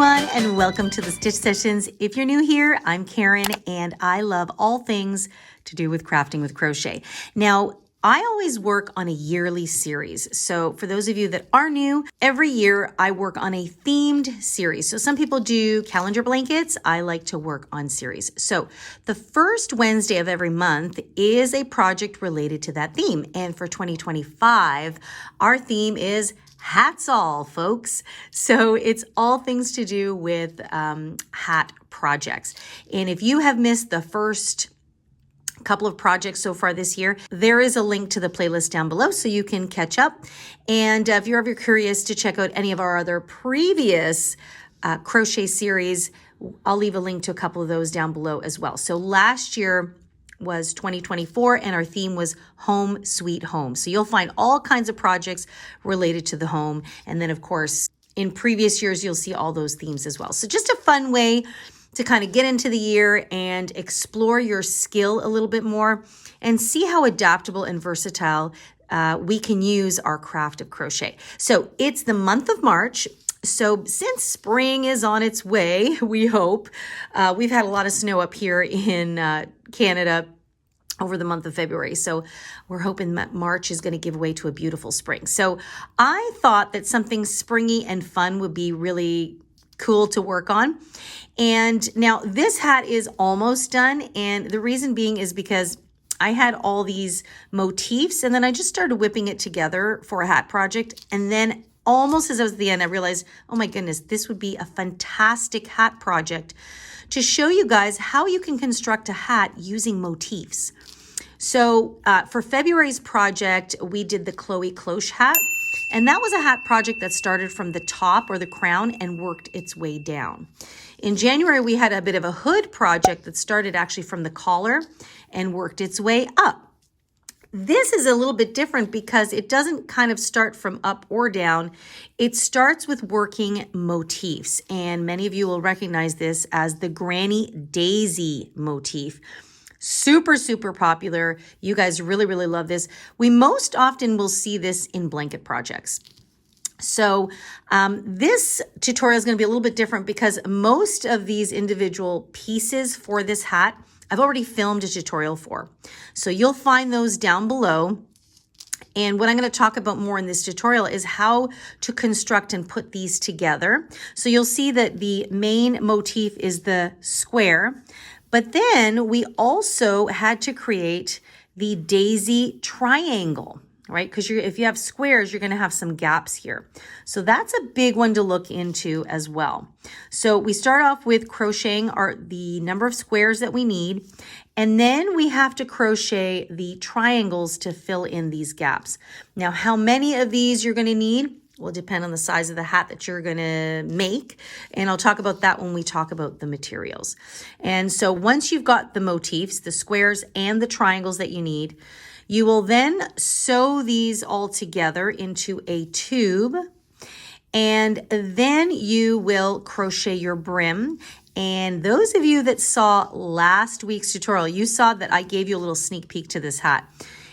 everyone, and welcome to the Stitch Sessions. If you're new here, I'm Karen, and I love all things to do with crafting with crochet. Now, I always work on a yearly series. So for those of you that are new, every year I work on a themed series. So some people do calendar blankets. I like to work on series. So the first Wednesday of every month is a project related to that theme. And for 2025, our theme is hats all, folks. So it's all things to do with hat projects. And if you have missed the first couple of projects so far this year, there is a link to the playlist down below so you can catch up. And if you're ever curious to check out any of our other previous crochet series, I'll leave a link to a couple of those down below as well. So last year was 2024 and our theme was Home Sweet Home. So you'll find all kinds of projects related to the home. And then of course, in previous years, you'll see all those themes as well. So just a fun way to kind of get into the year and explore your skill a little bit more and see how adaptable and versatile we can use our craft of crochet. So it's the month of March. So since spring is on its way, we hope, we've had a lot of snow up here in Canada over the month of February. So we're hoping that March is going to give way to a beautiful spring. So I thought that something springy and fun would be really cool to work on. And now this hat is almost done. And the reason being is because I had all these motifs and then I just started whipping it together for a hat project. And then almost as I was at the end, I realized, oh my goodness, this would be a fantastic hat project to show you guys how you can construct a hat using motifs. So for February's project, we did the Chloe Cloche hat. And that was a hat project that started from the top or the crown and worked its way down. In January, we had a bit of a hood project that started actually from the collar and worked its way up. This is a little bit different because it doesn't kind of start from up or down. It starts with working motifs. And many of you will recognize this as the Granny Daisy motif. Super, super popular. You guys really, really love this. We most often will see this in blanket projects. So this tutorial is going to be a little bit different because most of these individual pieces for this hat, I've already filmed a tutorial for. So you'll find those down below. And what I'm going to talk about more in this tutorial is how to construct and put these together. So you'll see that the main motif is the square, but then we also had to create the daisy triangle, right? Because if you have squares, you're going to have some gaps here. So that's a big one to look into as well. So we start off with crocheting the number of squares that we need. And then we have to crochet the triangles to fill in these gaps. Now, how many of these you're going to need will depend on the size of the hat that you're going to make. And I'll talk about that when we talk about the materials. And so once you've got the motifs, the squares and the triangles that you need, you will then sew these all together into a tube. And then you will crochet your brim. And those of you that saw last week's tutorial, you saw that I gave you a little sneak peek to this hat.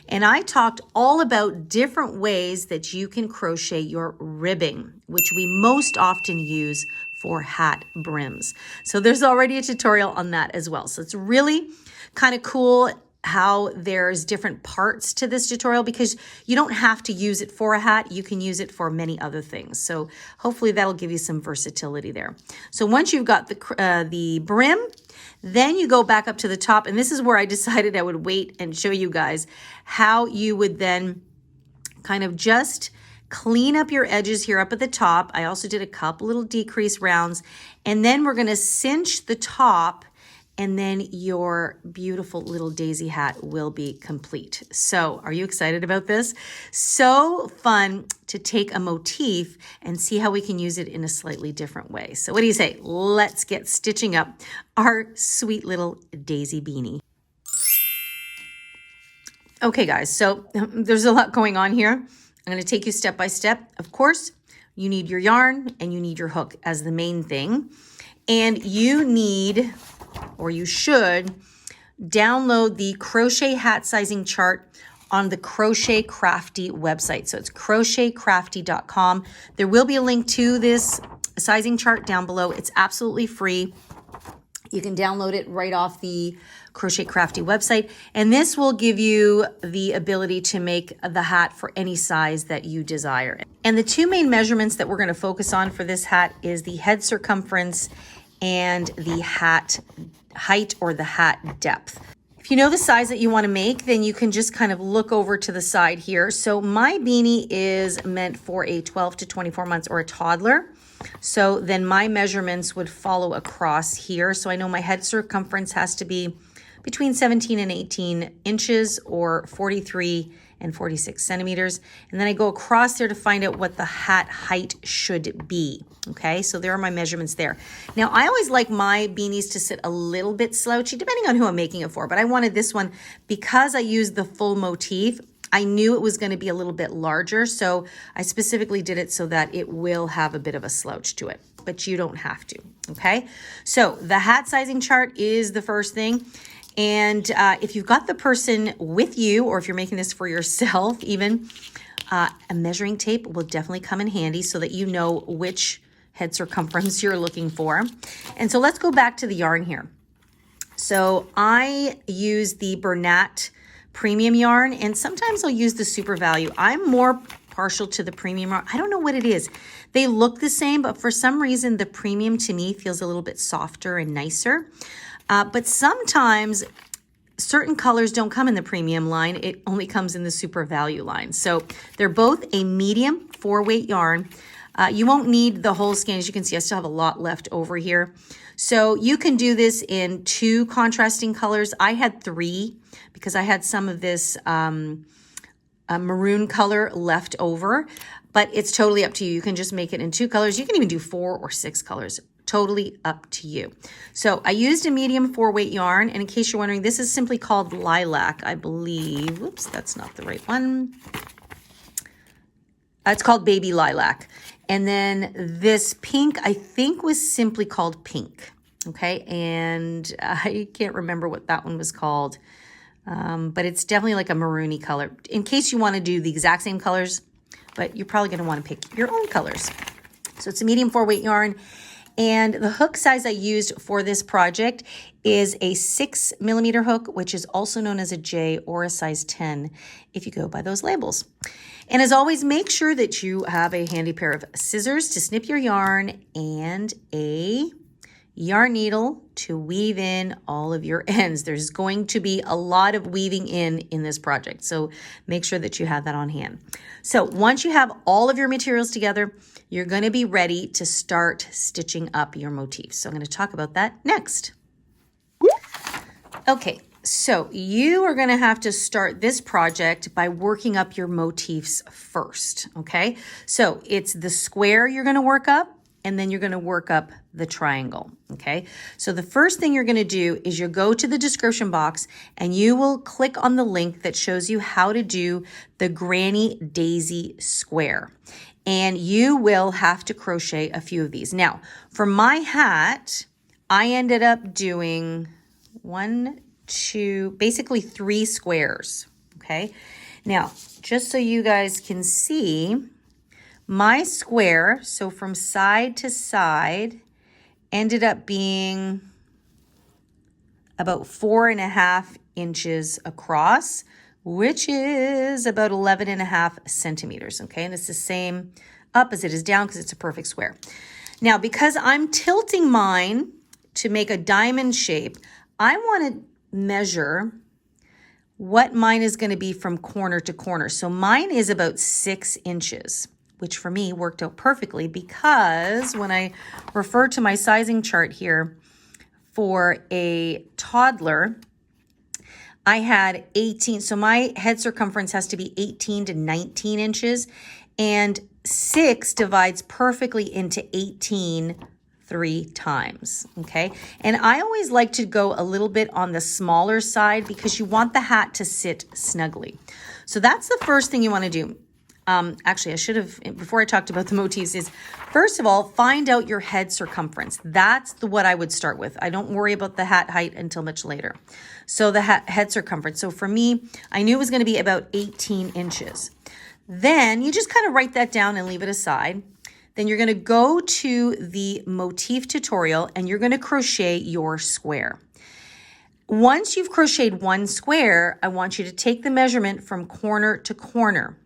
And I talked all about different ways that you can crochet your ribbing, which we most often use for hat brims. So there's already a tutorial on that as well. So it's really kind of cool how there's different parts to this tutorial because you don't have to use it for a hat. You can use it for many other things. So hopefully that'll give you some versatility there. So once you've got the brim, then you go back up to the top. And this is where I decided I would wait and show you guys how you would then kind of just clean up your edges here up at the top. I also did a couple little decrease rounds. And then we're going to cinch the top, and then your beautiful little daisy hat will be complete. So are you excited about this? So fun to take a motif and see how we can use it in a slightly different way. So what do you say? Let's get stitching up our sweet little daisy beanie. Okay, guys, so there's a lot going on here. I'm going to take you step by step. Of course, you need your yarn and you need your hook as the main thing. And you need, or you should, download the crochet hat sizing chart on the Crochet Crafty website. So it's crochetcrafty.com. There will be a link to this sizing chart down below. It's absolutely free. You can download it right off the Crochet Crafty website. And this will give you the ability to make the hat for any size that you desire. And the two main measurements that we're going to focus on for this hat is the head circumference and the hat height or the hat depth. If you know the size that you want to make, then you can just kind of look over to the side here. So my beanie is meant for a 12 to 24 months or a toddler. So then my measurements would follow across here. So I know my head circumference has to be between 17 and 18 inches or 43 and 46 centimeters. And then I go across there to find out what the hat height should be. Okay, so there are my measurements there. Now, I always like my beanies to sit a little bit slouchy, depending on who I'm making it for. But I wanted this one because I used the full motif. I knew it was going to be a little bit larger, so I specifically did it so that it will have a bit of a slouch to it, but you don't have to, okay? So the hat sizing chart is the first thing, and if you've got the person with you, or if you're making this for yourself even, a measuring tape will definitely come in handy so that you know which head circumference you're looking for. And so let's go back to the yarn here. So I use the Bernat premium yarn, and sometimes I'll use the Super Value. I'm more partial to the premium yarn. I don't know what it is. They look the same, but for some reason, the premium to me feels a little bit softer and nicer. But sometimes certain colors don't come in the premium line. It only comes in the Super Value line. So they're both a medium 4-weight yarn. You won't need the whole skein. As you can see, I still have a lot left over here. So you can do this in 2 contrasting colors. I had 3 because I had some of this maroon color left over, but it's totally up to you. You can just make it in 2 colors. You can even do 4 or 6 colors. Totally up to you. So I used a medium 4-weight yarn, and in case you're wondering, this is simply called Lilac, I believe. Whoops, that's not the right one. It's called Baby Lilac. And then this pink, I think, was simply called Pink. Okay, and I can't remember what that one was called, but it's definitely like a maroony color. In case you want to do the exact same colors, but you're probably going to want to pick your own colors. So it's a medium 4-weight yarn. And the hook size I used for this project is a 6mm hook, which is also known as a J or a size 10 if you go by those labels. And as always, make sure that you have a handy pair of scissors to snip your yarn and a yarn needle to weave in all of your ends. There's going to be a lot of weaving in this project, so make sure that you have that on hand. So once you have all of your materials together, you're going to be ready to start stitching up your motifs. So I'm going to talk about that next. Okay, so you are going to have to start this project by working up your motifs first, okay? So it's the square you're going to work up, and then you're going to work up the triangle, okay? So the first thing you're going to do is you go to the description box and you will click on the link that shows you how to do the Granny Daisy square. And you will have to crochet a few of these. Now, for my hat, I ended up doing basically 3 squares, okay? Now, just so you guys can see, my square, so from side to side, ended up being about 4.5 inches across, which is about 11.5 centimeters, okay? And it's the same up as it is down because it's a perfect square. Now, because I'm tilting mine to make a diamond shape, I want to measure what mine is going to be from corner to corner. So mine is about 6 inches. Which for me worked out perfectly because when I refer to my sizing chart here for a toddler, I had 18. So my head circumference has to be 18 to 19 inches, and 6 divides perfectly into 18 3 times, okay? And I always like to go a little bit on the smaller side because you want the hat to sit snugly. So that's the first thing you want to do. Actually, I should have, before I talked about the motifs, is first of all, find out your head circumference. That's what I would start with. I don't worry about the hat height until much later. So the head circumference. So for me, I knew it was going to be about 18 inches. Then you just kind of write that down and leave it aside. then you're going to go to the motif tutorial and you're going to crochet your square. Once you've crocheted one square, I want you to take the measurement from corner to corner.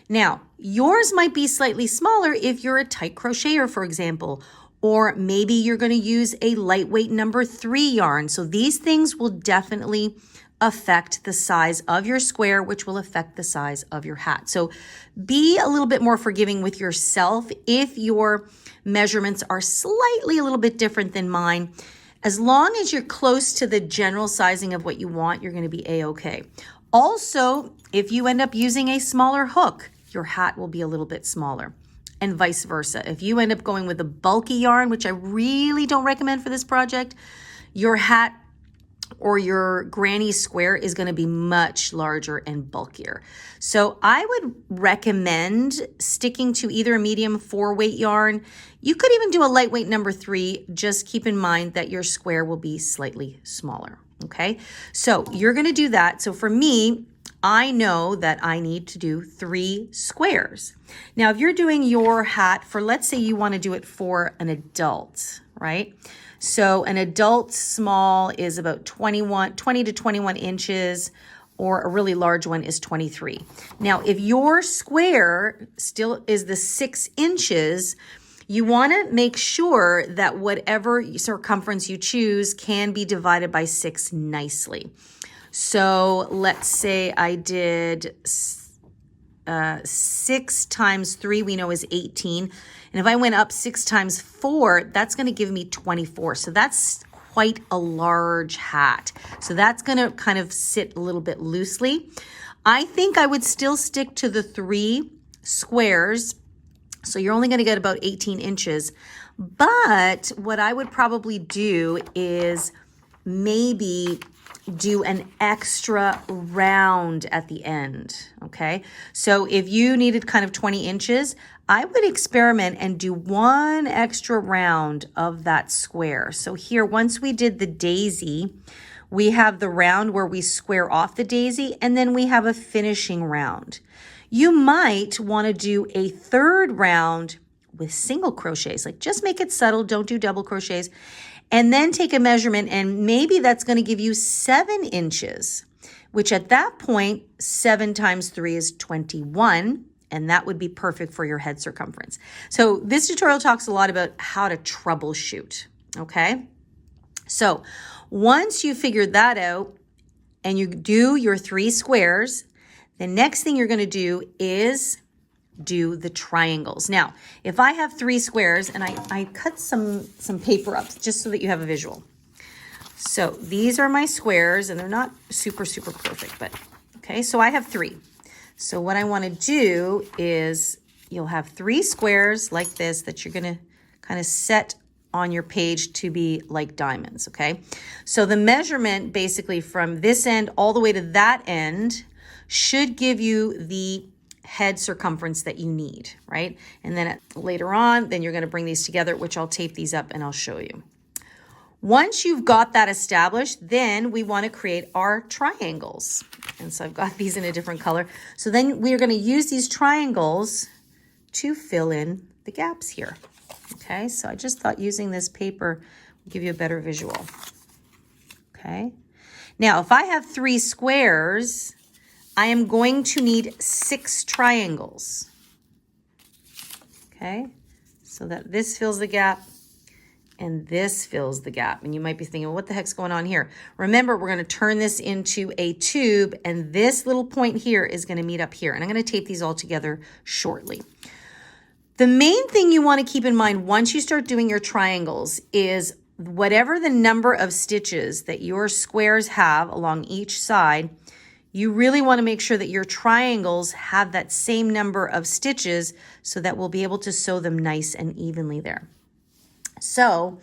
Now, yours might be slightly smaller if you're a tight crocheter, for example, or maybe you're going to use a lightweight number 3 yarn. So these things will definitely affect the size of your square, which will affect the size of your hat. So be a little bit more forgiving with yourself if your measurements are slightly a little bit different than mine. As long as you're close to the general sizing of what you want, you're going to be a-okay. Also, if you end up using a smaller hook, your hat will be a little bit smaller, and vice versa. If you end up going with a bulky yarn, which I really don't recommend for this project, your hat or your granny square is going to be much larger and bulkier. So I would recommend sticking to either a medium 4-weight yarn. You could even do a lightweight number 3. Just keep in mind that your square will be slightly smaller. Okay, so you're going to do that. So for me, I know that I need to do 3 squares. Now, if you're doing your hat for, let's say you want to do it for an adult, right? So an adult small is about 20 to 21 inches, or a really large one is 23. Now, if your square still is the 6 inches, you want to make sure that whatever circumference you choose can be divided by 6 nicely. So let's say I did 6 times 3, we know is 18. And if I went up 6 times 4, that's going to give me 24. So that's quite a large hat. So that's going to kind of sit a little bit loosely. I think I would still stick to the 3 squares. So you're only going to get about 18 inches. But what I would probably do is maybe do an extra round at the end, okay? So if you needed kind of 20 inches, I would experiment and do 1 extra round of that square. So here, once we did the daisy, we have the round where we square off the daisy, and then we have a finishing round. You might want to do a 3rd round with single crochets, like just make it subtle, don't do double crochets, and then take a measurement, and maybe that's going to give you 7 inches, which at that point, 7 times 3 is 21, and that would be perfect for your head circumference. So this tutorial talks a lot about how to troubleshoot, okay? So once you figured that out and you do your 3 squares, the next thing you're going to do is do the triangles. Now, if I have 3 squares, and I cut some paper up just so that you have a visual. So these are my squares, and they're not super perfect, but okay, so I have 3. So what I want to do is you'll have 3 squares like this that you're going to kind of set on your page to be like diamonds, okay? So the measurement basically from this end all the way to that end should give you the head circumference that you need, right? And then later on, then you're going to bring these together, which I'll tape these up and I'll show you. Once you've got that established, then we want to create our triangles. And so I've got these in a different color. So then we're going to use these triangles to fill in the gaps here. Okay, so I just thought using this paper would give you a better visual. Okay, now if I have 3 squares, I am going to need 6 triangles. Okay, so that this fills the gap and this fills the gap. And you might be thinking, well, what the heck's going on here? Remember, we're going to turn this into a tube, and this little point here is going to meet up here. And I'm going to tape these all together shortly. The main thing you want to keep in mind once you start doing your triangles is whatever the number of stitches that your squares have along each side, you really want to make sure that your triangles have that same number of stitches so that we'll be able to sew them nice and evenly there. So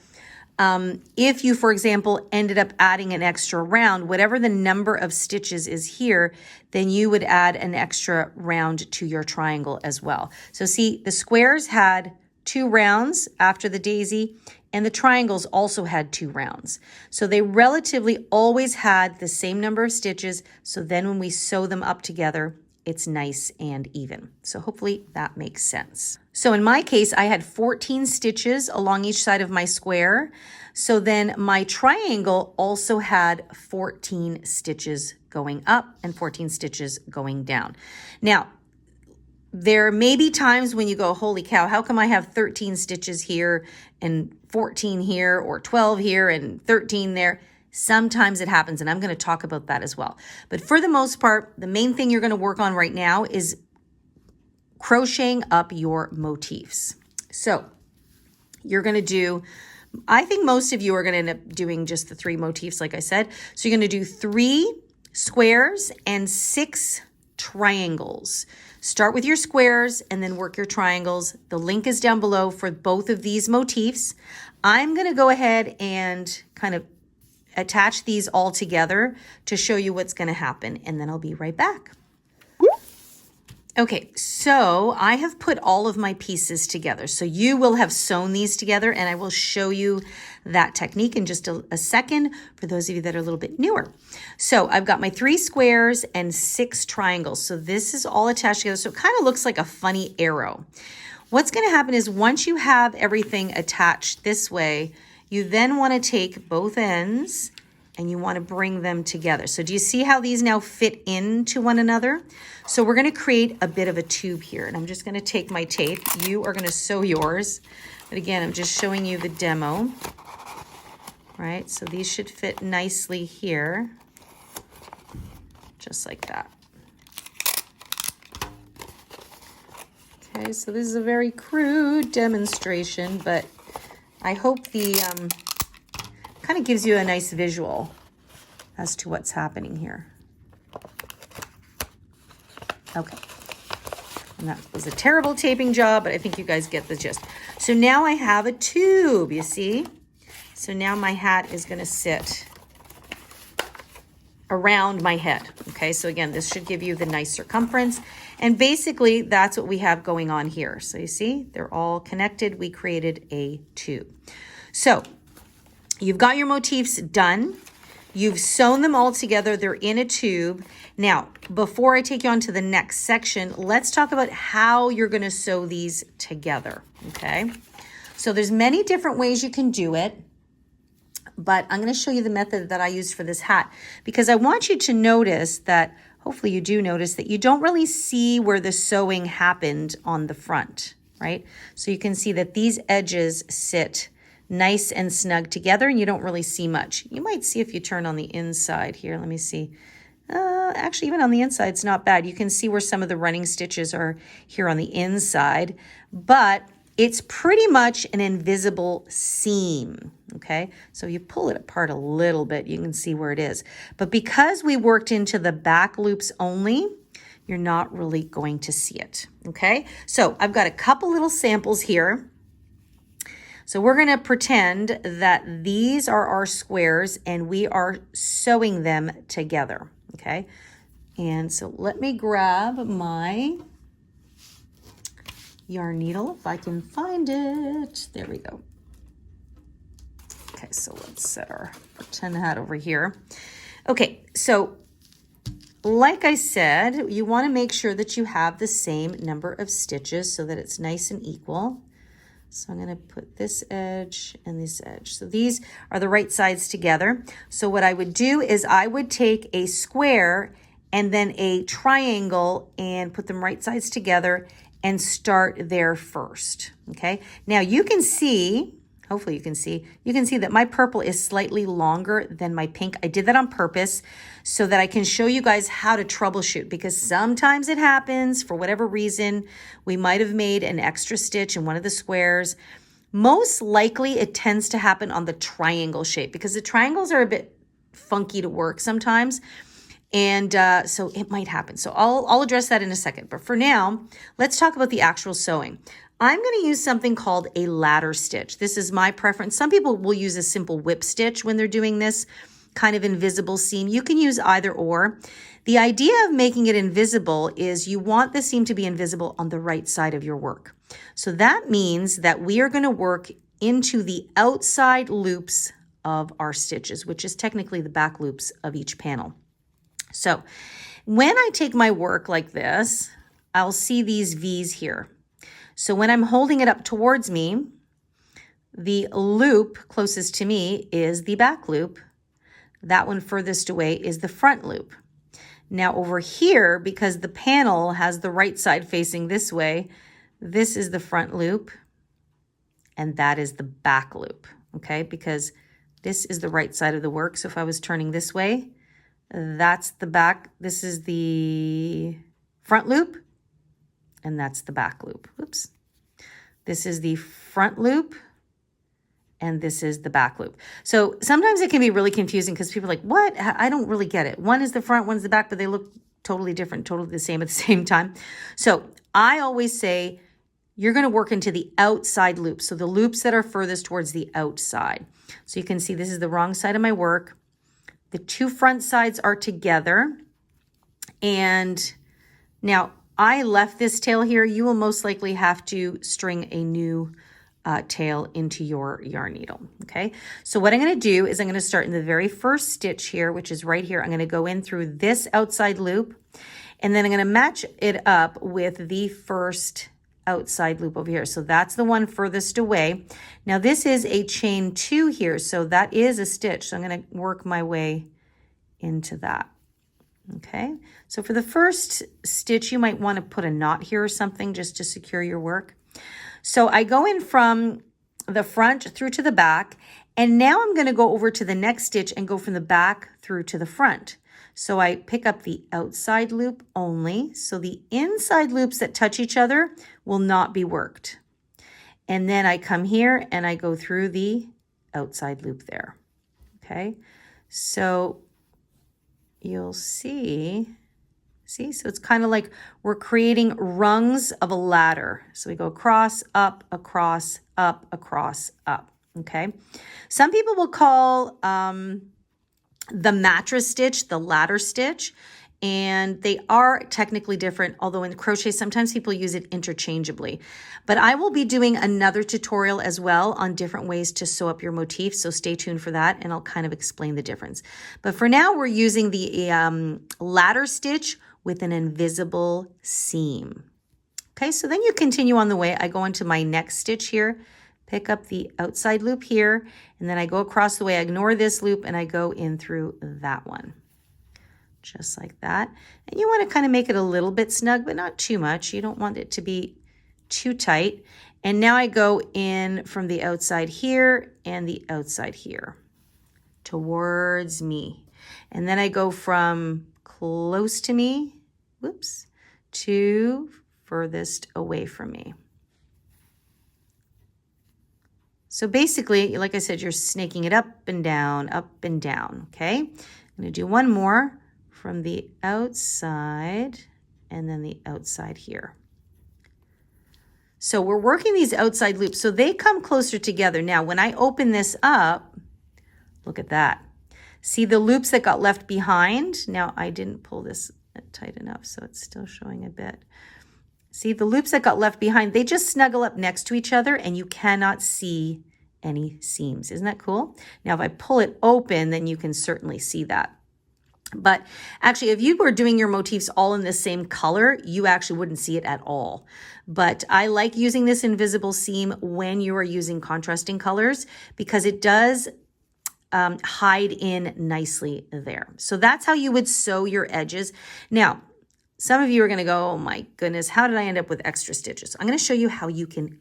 if you, for example, ended up adding an extra round, whatever the number of stitches is here, then you would add an extra round to your triangle as well. So see, the squares had 2 rounds after the daisy, and the triangles also had 2 rounds. So they relatively always had the same number of stitches. So then when we sew them up together, it's nice and even. So hopefully that makes sense. So in my case, I had 14 stitches along each side of my square. So then my triangle also had 14 stitches going up and 14 stitches going down. Now, there may be times when you go, holy cow, how come I have 13 stitches here and 14 here, or 12 here and 13 there? Sometimes it happens, and I'm going to talk about that as well. But for the most part, the main thing you're going to work on right now is crocheting up your motifs. So you're going to do, I think most of you are going to end up doing just the 3 motifs, like I said. So you're going to do 3 squares and 6 triangles. Start with your squares and then work your triangles. The link is down below for both of these motifs. I'm going to go ahead and kind of attach these all together to show you what's going to happen, and then I'll be right back. Okay, so I have put all of my pieces together. So you will have sewn these together, and I will show you that technique in just a second for those of you that are a little bit newer. So I've got my 3 squares and 6 triangles. So this is all attached together. So it kind of looks like a funny arrow. What's going to happen is once you have everything attached this way, you then want to take both ends and you want to bring them together. So do you see how these now fit into one another? So we're going to create a bit of a tube here, and I'm just going to take my tape. You are going to sew yours. But again, I'm just showing you the demo. Right? So these should fit nicely here, just like that. Okay, so this is a very crude demonstration, but I hope the kind of gives you a nice visual as to what's happening here. Okay. And that was a terrible taping job, but I think you guys get the gist. So now I have a tube, you see? So now my hat is going to sit around my head. Okay, so again, this should give you the nice circumference. And basically, that's what we have going on here. So you see, they're all connected. We created a tube. So you've got your motifs done. You've sewn them all together. They're in a tube. Now, before I take you on to the next section, let's talk about how you're going to sew these together, okay? So there's many different ways you can do it, but I'm going to show you the method that I used for this hat because I want you to notice that, hopefully you do notice that you don't really see where the sewing happened on the front, right? So you can see that these edges sit nice and snug together and you don't really see much. You might see if you turn on the inside here. Let me see. Actually, even on the inside, it's not bad. You can see where some of the running stitches are here on the inside, but it's pretty much an invisible seam, okay? So you pull it apart a little bit, you can see where it is. But because we worked into the back loops only, you're not really going to see it, okay? So I've got a couple little samples here. So we're going to pretend that these are our squares and we are sewing them together, okay? And so let me grab my yarn needle if I can find it. There we go. Okay, so let's set our pretend hat over here. Okay, so like I said, you want to make sure that you have the same number of stitches so that it's nice and equal. So I'm going to put this edge and this edge. So these are the right sides together. So what I would do is I would take a square and then a triangle and put them right sides together and start there first, okay? Now you can see, hopefully you can see that my purple is slightly longer than my pink. I did that on purpose so that I can show you guys how to troubleshoot because sometimes it happens for whatever reason. We might have made an extra stitch in one of the squares. Most likely it tends to happen on the triangle shape because the triangles are a bit funky to work sometimes. And so it might happen. So I'll address that in a second. But for now, let's talk about the actual sewing. I'm going to use something called a ladder stitch. This is my preference. Some people will use a simple whip stitch when they're doing this kind of invisible seam. You can use either or. The idea of making it invisible is you want the seam to be invisible on the right side of your work. So that means that we are going to work into the outside loops of our stitches, which is technically the back loops of each panel. So when I take my work like this, I'll see these V's here. So when I'm holding it up towards me, the loop closest to me is the back loop. That one furthest away is the front loop. Now over here, because the panel has the right side facing this way, this is the front loop and that is the back loop, okay? Because this is the right side of the work. So if I was turning this way, that's the back. This is the front loop and that's the back loop. Oops. This is the front loop and this is the back loop. So sometimes it can be really confusing because people are like, what? I don't really get it. One is the front, one's the back, but they look totally different, totally the same at the same time. So I always say you're going to work into the outside loops. So the loops that are furthest towards the outside. So you can see this is the wrong side of my work. The two front sides are together. And now I left this tail here. You will most likely have to string a new tail into your yarn needle. Okay, so what I'm going to do is I'm going to start in the very first stitch here, which is right here. I'm going to go in through this outside loop and then I'm going to match it up with the first outside loop over here. So that's the one furthest away. Now this is a chain 2 here, so that is a stitch. So I'm going to work my way into that. Okay, so for the first stitch, you might want to put a knot here or something just to secure your work. So I go in from the front through to the back, and now I'm going to go over to the next stitch and go from the back through to the front. So I pick up the outside loop only. So the inside loops that touch each other will not be worked. And then I come here and I go through the outside loop there. Okay, so you'll see, so it's kind of like we're creating rungs of a ladder. So we go across, up, across, up, across, up, okay? Some people will call the mattress stitch the ladder stitch, and they are technically different, although in crochet, sometimes people use it interchangeably. But I will be doing another tutorial as well on different ways to sew up your motif, so stay tuned for that, and I'll kind of explain the difference. But for now, we're using the ladder stitch with an invisible seam. Okay, so then you continue on the way. I go into my next stitch here, pick up the outside loop here, and then I go across the way, I ignore this loop, and I go in through that one. Just like that. And you want to kind of make it a little bit snug, but not too much. You don't want it to be too tight. And now I go in from the outside here and the outside here towards me. And then I go from close to me, whoops, to furthest away from me. So basically, like I said, you're snaking it up and down, okay? I'm gonna do one more from the outside and then the outside here. So we're working these outside loops, so they come closer together. Now, when I open this up, look at that. See the loops that got left behind? Now, I didn't pull this tight enough, so it's still showing a bit. See, the loops that got left behind, they just snuggle up next to each other and you cannot see any seams. Isn't that cool? Now, if I pull it open, then you can certainly see that. But actually, if you were doing your motifs all in the same color, you actually wouldn't see it at all. But I like using this invisible seam when you are using contrasting colors because it does hide in nicely there. So that's how you would sew your edges. Now, some of you are going to go, oh my goodness, how did I end up with extra stitches? I'm going to show you how you can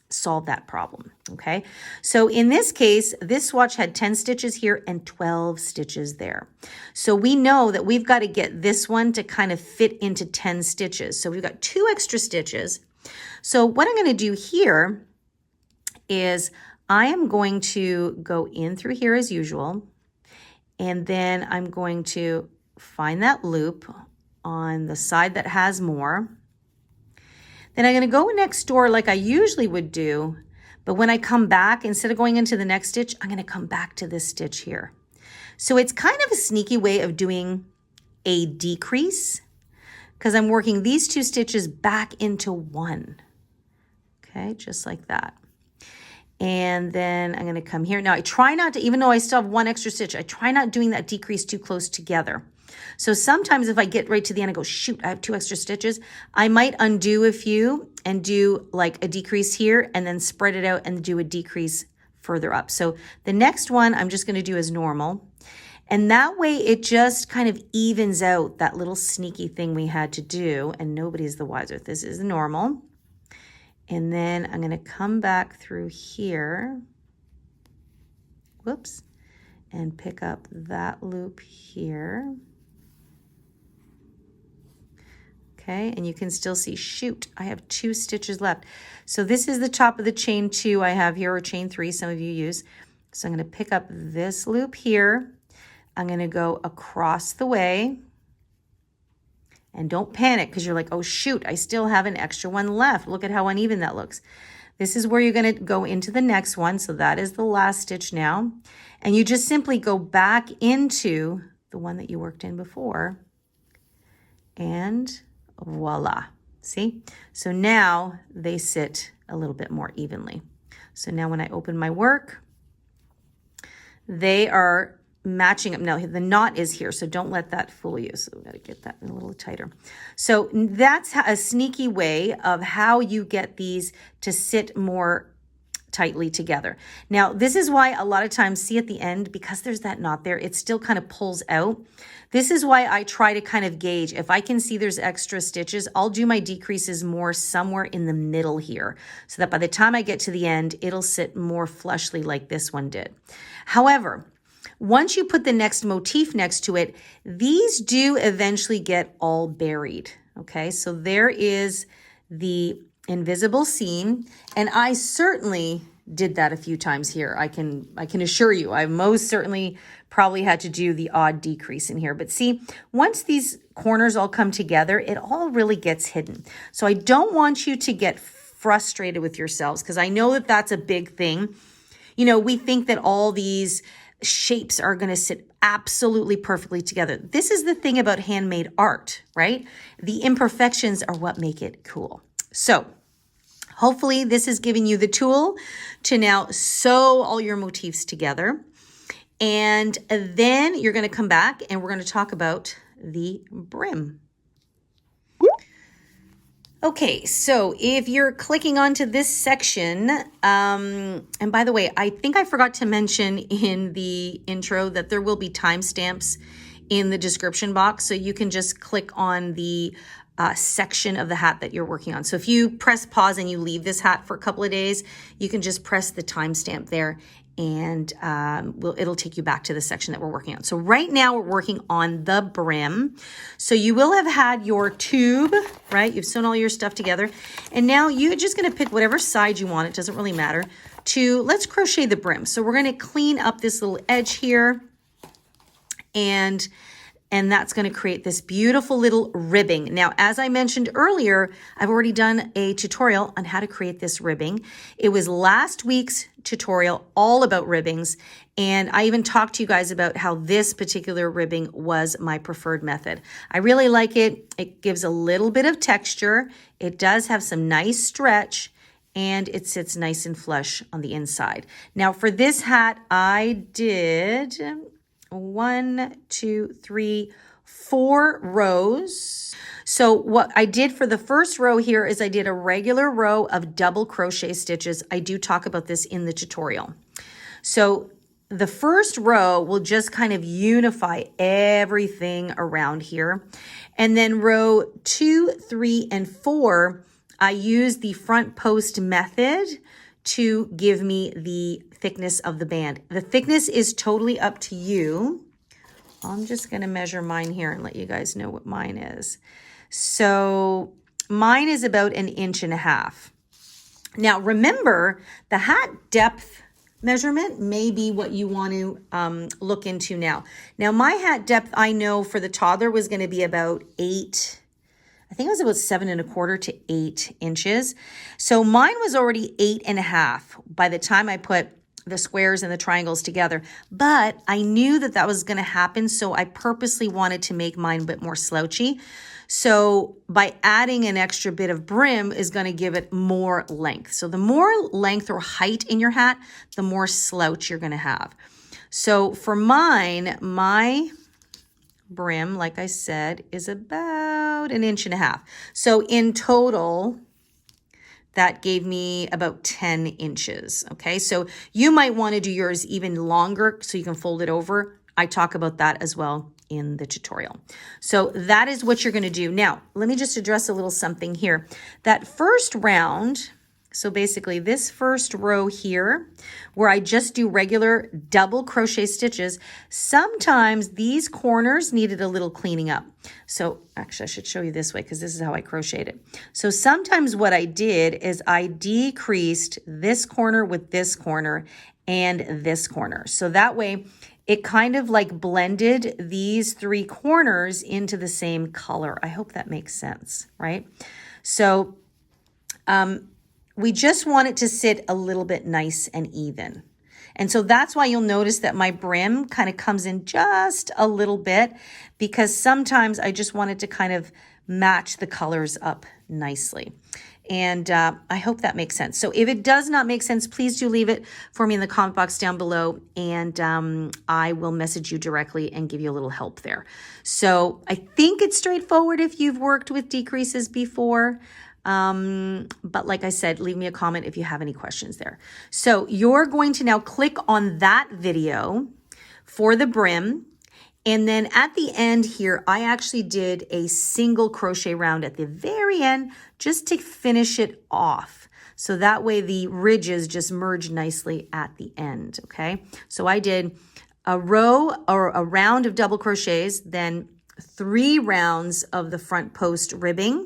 solve that problem, okay? So in this case, this swatch had 10 stitches here and 12 stitches there. So we know that we've got to get this one to kind of fit into 10 stitches. So we've got 2 extra stitches. So what I'm going to do here is I am going to go in through here as usual, and then I'm going to find that loop on the side that has more. Then I'm going to go next door like I usually would do, but when I come back, instead of going into the next stitch, I'm going to come back to this stitch here. So it's kind of a sneaky way of doing a decrease because I'm working these 2 stitches back into one. Okay, just like that. And then I'm going to come here. Now I try not to, even though I still have one extra stitch, I try not doing that decrease too close together. So sometimes if I get right to the end and go, shoot, I have 2 extra stitches, I might undo a few and do like a decrease here and then spread it out and do a decrease further up. So the next one I'm just going to do as normal. And that way it just kind of evens out that little sneaky thing we had to do, and nobody's the wiser. This is normal. And then I'm going to come back through here, whoops, and pick up that loop here. Okay, and you can still see, shoot, I have 2 stitches left. So this is the top of the chain 2 I have here, or chain 3, some of you use. So I'm going to pick up this loop here. I'm going to go across the way. And don't panic because you're like, oh, shoot, I still have an extra one left. Look at how uneven that looks. This is where you're going to go into the next one. So that is the last stitch now. And you just simply go back into the one that you worked in before. And voila. See? So now they sit a little bit more evenly. So now when I open my work, they are matching up. Now the knot is here, so don't let that fool you. So we've got to get that in a little tighter. So that's a sneaky way of how you get these to sit more tightly together. Now this is why a lot of times, see at the end, because there's that knot there, it still kind of pulls out. This is why I try to kind of gauge. If I can see there's extra stitches, I'll do my decreases more somewhere in the middle here, so that by the time I get to the end, it'll sit more flushly like this one did. However, once you put the next motif next to it, these do eventually get all buried. Okay, so there is the invisible seam, and I certainly did that a few times here. I can assure you, I most certainly probably had to do the odd decrease in here. But see, once these corners all come together, it all really gets hidden. So I don't want you to get frustrated with yourselves, because I know that that's a big thing. You know, we think that all these shapes are going to sit absolutely perfectly together. This is the thing about handmade art, right? The imperfections are what make it cool. So hopefully this is giving you the tool to now sew all your motifs together. And then you're going to come back and we're going to talk about the brim. Okay, so if you're clicking onto this section, and by the way, I think I forgot to mention in the intro that there will be timestamps in the description box, so you can just click on the section of the hat that you're working on. So if you press pause and you leave this hat for a couple of days, you can just press the timestamp there, and it'll take you back to the section that we're working on. So right now we're working on the brim. So you will have had your tube, right? You've sewn all your stuff together. And now you're just gonna pick whatever side you want, it doesn't really matter, let's crochet the brim. So we're gonna clean up this little edge here, and that's going to create this beautiful little ribbing. Now, as I mentioned earlier, I've already done a tutorial on how to create this ribbing. It was last week's tutorial all about ribbings, and I even talked to you guys about how this particular ribbing was my preferred method. I really like it. It gives a little bit of texture. It does have some nice stretch, and it sits nice and flush on the inside. Now, for this hat, I did 1, 2, 3, 4 rows. So what I did for the first row here is I did a regular row of double crochet stitches. I do talk about this in the tutorial. So the first row will just kind of unify everything around here. And then row 2, 3, and 4, I use the front post method to give me the thickness of the band. The thickness is totally up to you. I'm just going to measure mine here and let you guys know what mine is. So mine is about 1.5 inches. Now remember, the hat depth measurement may be what you want to look into now. Now my hat depth, I know for the toddler was going to be about 8. I think it was about 7.25 to 8 inches. So mine was already 8.5 by the time I put the squares and the triangles together. But I knew that that was going to happen, so I purposely wanted to make mine a bit more slouchy. So by adding an extra bit of brim is going to give it more length. So the more length or height in your hat, the more slouch you're going to have. So for mine, my brim, like I said, is about 1.5 inches. So in total, that gave me about 10 inches. Okay, so you might want to do yours even longer so you can fold it over. I talk about that as well in the tutorial. So that is what you're going to do. Now, let me just address a little something here. That first round, so basically this first row here, where I just do regular double crochet stitches, sometimes these corners needed a little cleaning up. So actually I should show you this way because this is how I crocheted it. So sometimes what I did is I decreased this corner with this corner and this corner. So that way it kind of like blended these 3 corners into the same color. I hope that makes sense, right? So we just want it to sit a little bit nice and even. And so that's why you'll notice that my brim kind of comes in just a little bit, because sometimes I just want it to kind of match the colors up nicely. And I hope that makes sense. So if it does not make sense, please do leave it for me in the comment box down below, and I will message you directly and give you a little help there. So I think it's straightforward if you've worked with decreases before. But like I said, leave me a comment if you have any questions there. So you're going to now click on that video for the brim. And then at the end here, I actually did a single crochet round at the very end just to finish it off. So that way the ridges just merge nicely at the end, okay? So I did a row or a round of double crochets, then 3 rounds of the front post ribbing,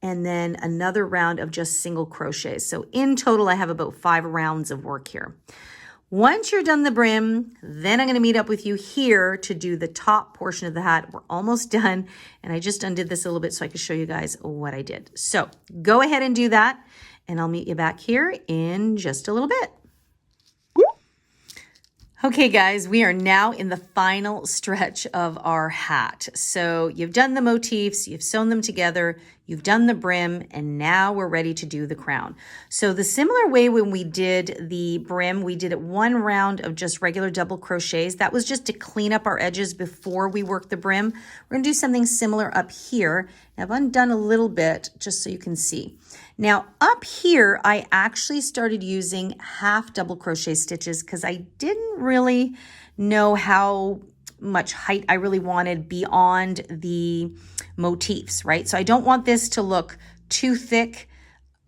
and then another round of just single crochets. So in total, I have about 5 rounds of work here. Once you're done the brim, then I'm going to meet up with you here to do the top portion of the hat. We're almost done, and I just undid this a little bit so I could show you guys what I did. So go ahead and do that, and I'll meet you back here in just a little bit. Okay, guys, we are now in the final stretch of our hat. So you've done the motifs, you've sewn them together, you've done the brim, and now we're ready to do the crown. So the similar way when we did the brim, we did it 1 round of just regular double crochets. That was just to clean up our edges before we work the brim. We're gonna do something similar up here. Now, I've undone a little bit just so you can see. Now up here, I actually started using half double crochet stitches because I didn't really know how much height I really wanted beyond the motifs, right? So I don't want this to look too thick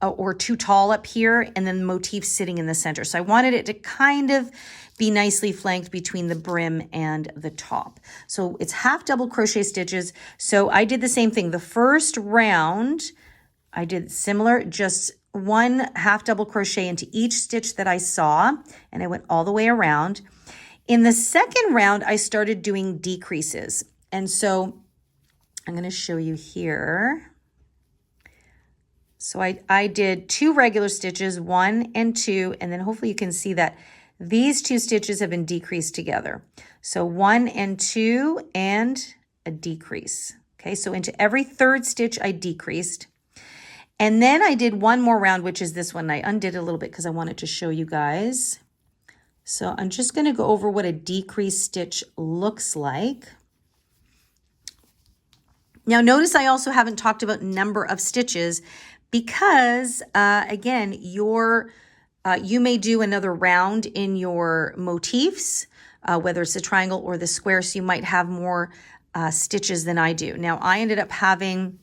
or too tall up here and then the motif sitting in the center. So I wanted it to kind of be nicely flanked between the brim and the top. So it's half double crochet stitches. So I did the same thing. The first round, I did similar, just 1 half double crochet into each stitch that I saw, and I went all the way around. In the second round, I started doing decreases. And so I'm going to show you here. So I did 2 regular stitches, 1 and 2, and then hopefully you can see that these 2 stitches have been decreased together. So 1 and 2 and a decrease. Okay, so into every 3rd stitch I decreased. And then I did 1 more round, which is this one. I undid a little bit because I wanted to show you guys. So I'm just going to go over what a decrease stitch looks like. Now notice I also haven't talked about number of stitches because again, you may do another round in your motifs, whether it's the triangle or the square, so you might have more stitches than I do. Now I ended up having,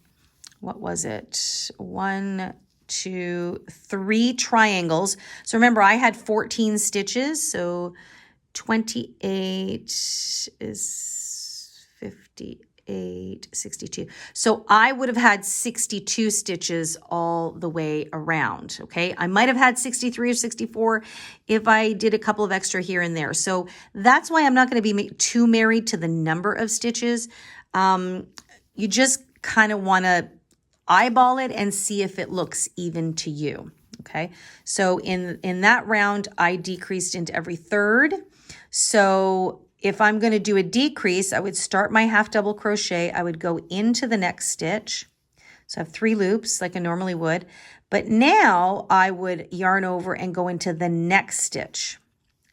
what was it? 1, 2, 3 triangles. So remember, I had 14 stitches. So 28 is 58, 62. So I would have had 62 stitches all the way around. Okay. I might have had 63 or 64 if I did a couple of extra here and there. So that's why I'm not going to be too married to the number of stitches. You just kind of want to eyeball it and see if it looks even to you. Okay, so in that round, I decreased into every third. So if I'm going to do a decrease, I would start my half double crochet. I would go into the next stitch. So I have 3 loops like I normally would. But now I would yarn over and go into the next stitch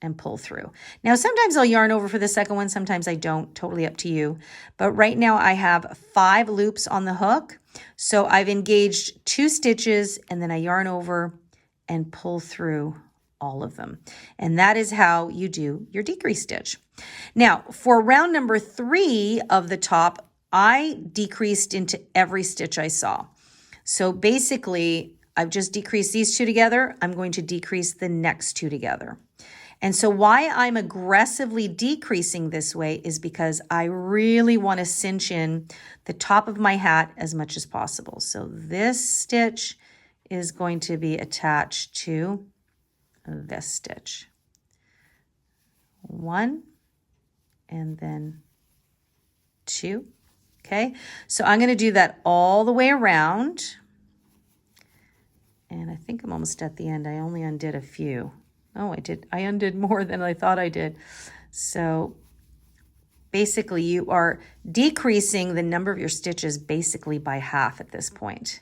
and pull through. Now, sometimes I'll yarn over for the second one. Sometimes I don't, totally up to you. But right now I have 5 loops on the hook. So I've engaged 2 stitches and then I yarn over and pull through all of them. And that is how you do your decrease stitch. Now, for round number 3 of the top, I decreased into every stitch I saw. So basically, I've just decreased these 2 together. I'm going to decrease the next 2 together. And so why I'm aggressively decreasing this way is because I really want to cinch in the top of my hat as much as possible. So this stitch is going to be attached to this stitch. 1 and then 2. Okay, so I'm going to do that all the way around. And I think I'm almost at the end. I only undid a few. Oh, I did. I undid more than I thought I did. So basically you are decreasing the number of your stitches basically by half at this point.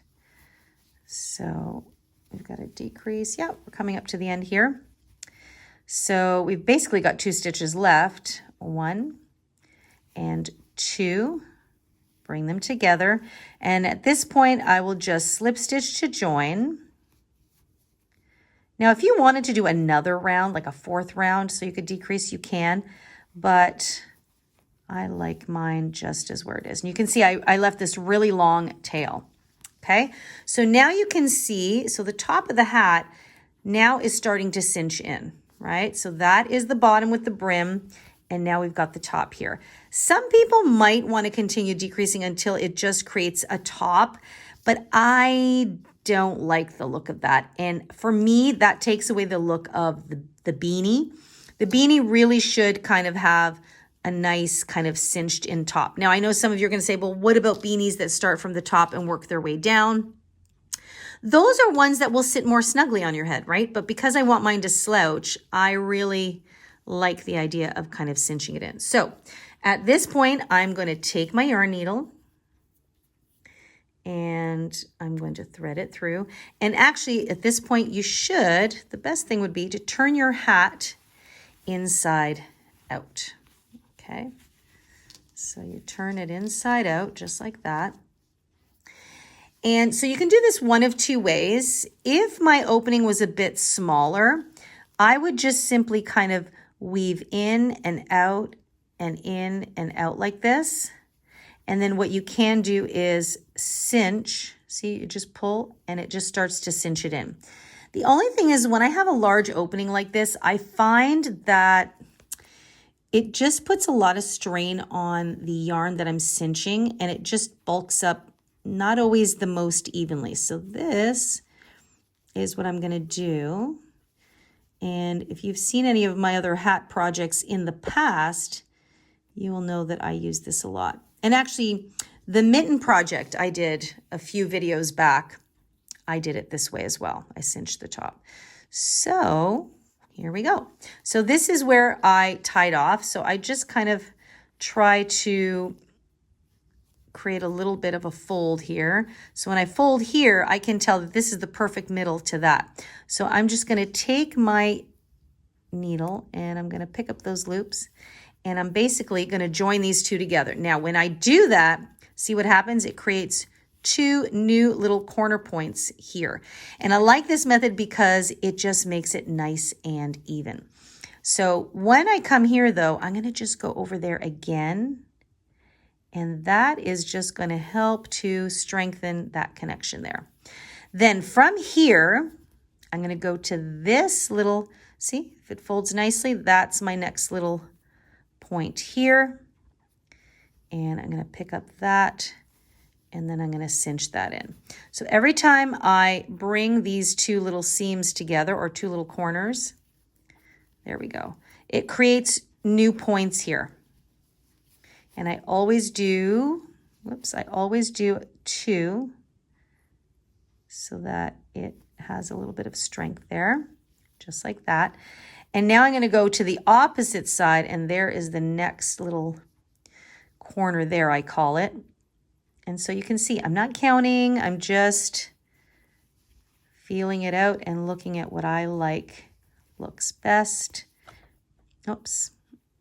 So we've got a decrease. Yeah, we're coming up to the end here. So we've basically got 2 stitches left. 1 and 2. Bring them together. And at this point, I will just slip stitch to join. Now, if you wanted to do another round, like a 4th round, so you could decrease, you can, but I like mine just as where it is. And you can see I left this really long tail. Okay, so now you can see, so the top of the hat now is starting to cinch in, right? So that is the bottom with the brim. And now we've got the top here. Some people might want to continue decreasing until it just creates a top, but I don't like the look of that. And for me, that takes away the look of the beanie. The beanie really should kind of have a nice kind of cinched in top. Now, I know some of you are going to say, well, what about beanies that start from the top and work their way down? Those are ones that will sit more snugly on your head, right? But because I want mine to slouch, I really like the idea of kind of cinching it in. So at this point, I'm going to take my yarn needle and I'm going to thread it through. And actually at this point, the best thing would be to turn your hat inside out. Okay. So you turn it inside out just like that. And so you can do this one of 2 ways. If my opening was a bit smaller, I would just simply kind of weave in and out and in and out like this. And then what you can do is cinch. See, you just pull and it just starts to cinch it in. The only thing is when I have a large opening like this, I find that it just puts a lot of strain on the yarn that I'm cinching and it just bulks up not always the most evenly. So this is what I'm going to do. And if you've seen any of my other hat projects in the past, you will know that I use this a lot. And actually, the mitten project I did a few videos back, I did it this way as well. I cinched the top. So here we go. So this is where I tied off. So I just kind of try to create a little bit of a fold here. So when I fold here, I can tell that this is the perfect middle to that. So I'm just going to take my needle and I'm going to pick up those loops and I'm basically going to join these 2 together. Now, when I do that, see what happens? It creates 2 new little corner points here. And I like this method because it just makes it nice and even. So when I come here though, I'm going to just go over there again. And that is just going to help to strengthen that connection there. Then from here, I'm going to go to this little, see if it folds nicely, that's my next little point here. And I'm going to pick up that and then I'm going to cinch that in. So every time I bring these 2 little seams together or 2 little corners, there we go. It creates new points here. And I always do 2 so that it has a little bit of strength there, just like that. And now I'm going to go to the opposite side, and there is the next little corner there, I call it. And so you can see I'm not counting, I'm just feeling it out and looking at what I like looks best. Oops.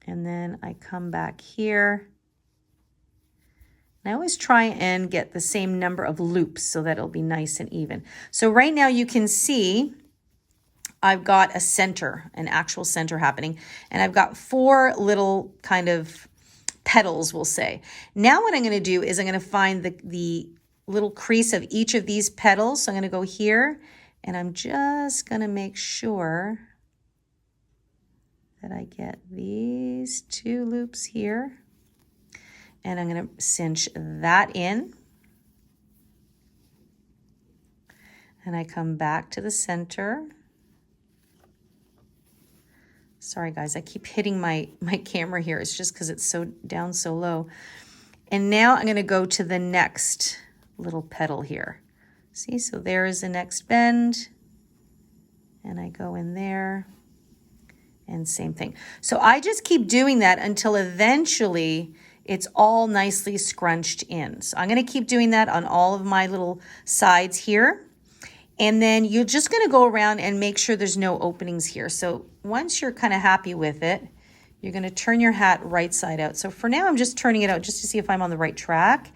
And then I come back here. And I always try and get the same number of loops so that it'll be nice and even. So right now you can see I've got a center, an actual center happening, and I've got 4 little kind of petals, we'll say. Now what I'm going to do is I'm going to find the little crease of each of these petals. So I'm going to go here, and I'm just going to make sure that I get these 2 loops here, and I'm going to cinch that in. And I come back to the center. Sorry guys, I keep hitting my camera here. It's just because it's so down so low. And now I'm going to go to the next little petal here. See, so there is the next bend. And I go in there. And same thing. So I just keep doing that until eventually it's all nicely scrunched in. So I'm going to keep doing that on all of my little sides here. And then you're just going to go around and make sure there's no openings here. So once you're kind of happy with it, you're going to turn your hat right side out. So for now, I'm just turning it out just to see if I'm on the right track.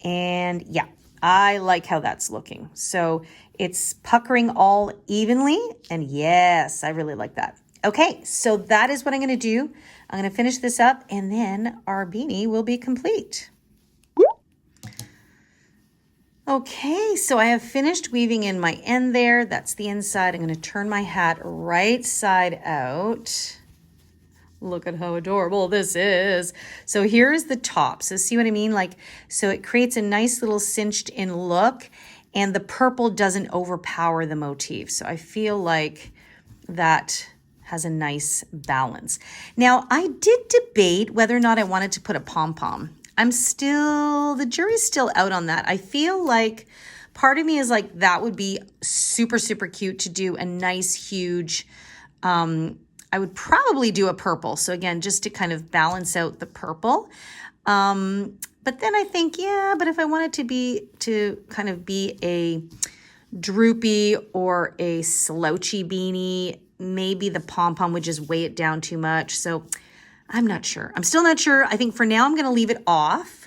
And yeah, I like how that's looking. So it's puckering all evenly. And yes, I really like that. Okay, so that is what I'm going to do. I'm going to finish this up, and then our beanie will be complete. Okay, so I have finished weaving in my end there. That's the inside. I'm going to turn my hat right side out. Look at how adorable this is. So here's the top. So see what I mean? So it creates a nice little cinched in look, and the purple doesn't overpower the motif. So I feel like that has a nice balance. Now, I did debate whether or not I wanted to put a pom-pom. The jury's still out on that. I feel like part of me is like, that would be super, super cute to do a nice, huge, I would probably do a purple. So again, just to kind of balance out the purple. But then I think, yeah, but if I want it to kind of be a droopy or a slouchy beanie, maybe the pom-pom would just weigh it down too much. So I'm not sure. I'm still not sure. I think for now I'm going to leave it off.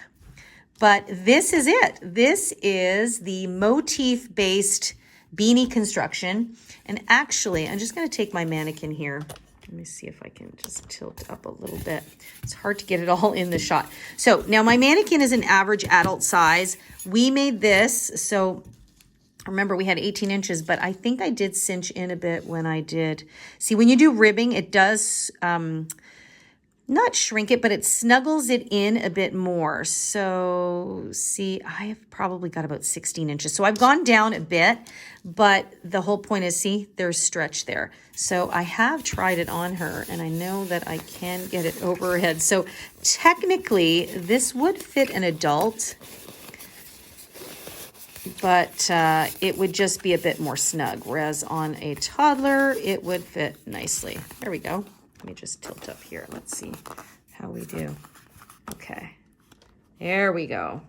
But this is it. This is the motif-based beanie construction. And actually, I'm just going to take my mannequin here. Let me see if I can just tilt up a little bit. It's hard to get it all in the shot. So now my mannequin is an average adult size. We made this, so remember we had 18 inches, but I think I did cinch in a bit when I did. See, when you do ribbing, it does not shrink it, but it snuggles it in a bit more. So see, I have probably got about 16 inches. So I've gone down a bit, but the whole point is, see, there's stretch there. So I have tried it on her, and I know that I can get it over her head. So technically, this would fit an adult, but it would just be a bit more snug, whereas on a toddler, it would fit nicely. There we go. Let me just tilt up here. Let's see how we do. Okay, there we go.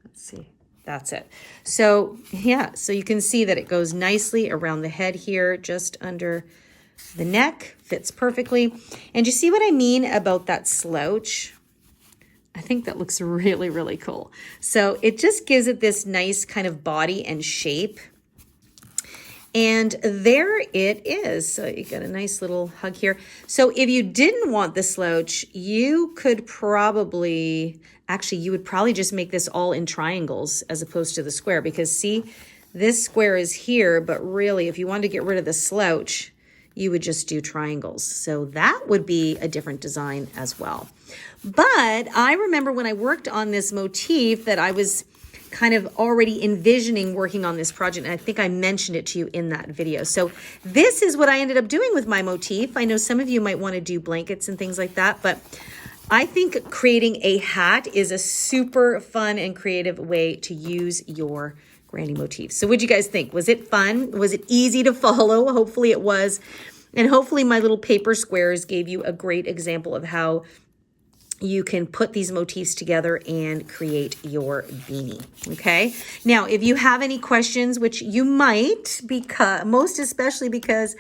Let's see. That's it. So yeah, so you can see that it goes nicely around the head here, just under the neck, fits perfectly. And you see what I mean about that slouch? I think that looks really, really cool. So it just gives it this nice kind of body and shape. And there it is. So you got a nice little hug here. So if you didn't want the slouch, you could probably, actually, you would probably just make this all in triangles as opposed to the square, because see, this square is here, but really if you wanted to get rid of the slouch, you would just do triangles. So that would be a different design as well. But I remember when I worked on this motif that I was kind of already envisioning working on this project, and I think I mentioned it to you in that video. So this is what I ended up doing with my motif. I know some of you might want to do blankets and things like that, but I think creating a hat is a super fun and creative way to use your Granny Motif. So what'd you guys think? Was it fun? Was it easy to follow? Hopefully it was. And hopefully my little paper squares gave you a great example of how you can put these motifs together and create your beanie, okay? Now, if you have any questions, which you might, because most especially because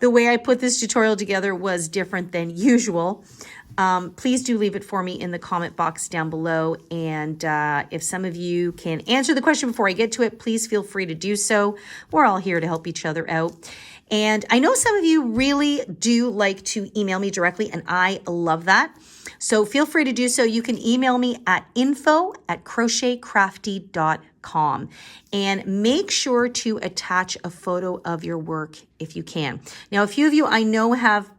the way I put this tutorial together was different than usual, please do leave it for me in the comment box down below. And if some of you can answer the question before I get to it, please feel free to do so. We're all here to help each other out. And I know some of you really do like to email me directly, and I love that. So feel free to do so. You can email me at info@crochetcrafty.com, and make sure to attach a photo of your work if you can. Now, a few of you I know have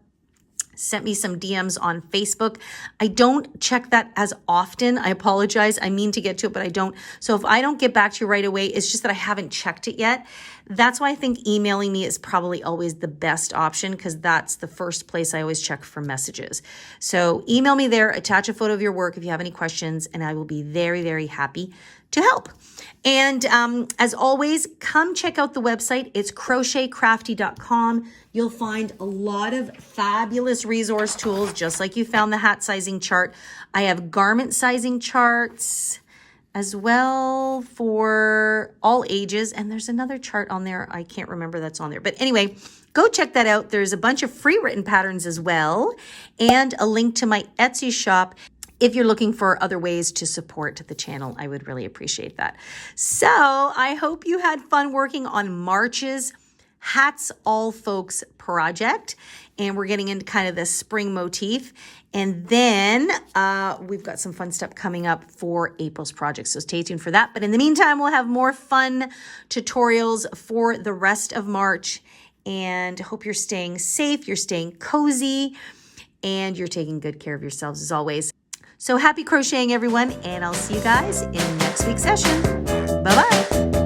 sent me some DMs on Facebook. I don't check that as often. I apologize. I mean to get to it, but I don't. So if I don't get back to you right away, it's just that I haven't checked it yet. That's why I think emailing me is probably always the best option, because that's the first place I always check for messages. So email me there, attach a photo of your work if you have any questions, and I will be very, very happy to help. And as always, come check out the website. It's crochetcrafty.com. You'll find a lot of fabulous resource tools, just like you found the hat sizing chart. I have garment sizing charts as well for all ages. And there's another chart on there. I can't remember that's on there. But anyway, go check that out. There's a bunch of free written patterns as well, and a link to my Etsy shop. If you're looking for other ways to support the channel, I would really appreciate that. So I hope you had fun working on March's Hats All Folks project. And we're getting into kind of the spring motif. And then we've got some fun stuff coming up for April's project. So stay tuned for that. But in the meantime, we'll have more fun tutorials for the rest of March. And hope you're staying safe, you're staying cozy, and you're taking good care of yourselves as always. So happy crocheting, everyone, and I'll see you guys in next week's session. Bye-bye.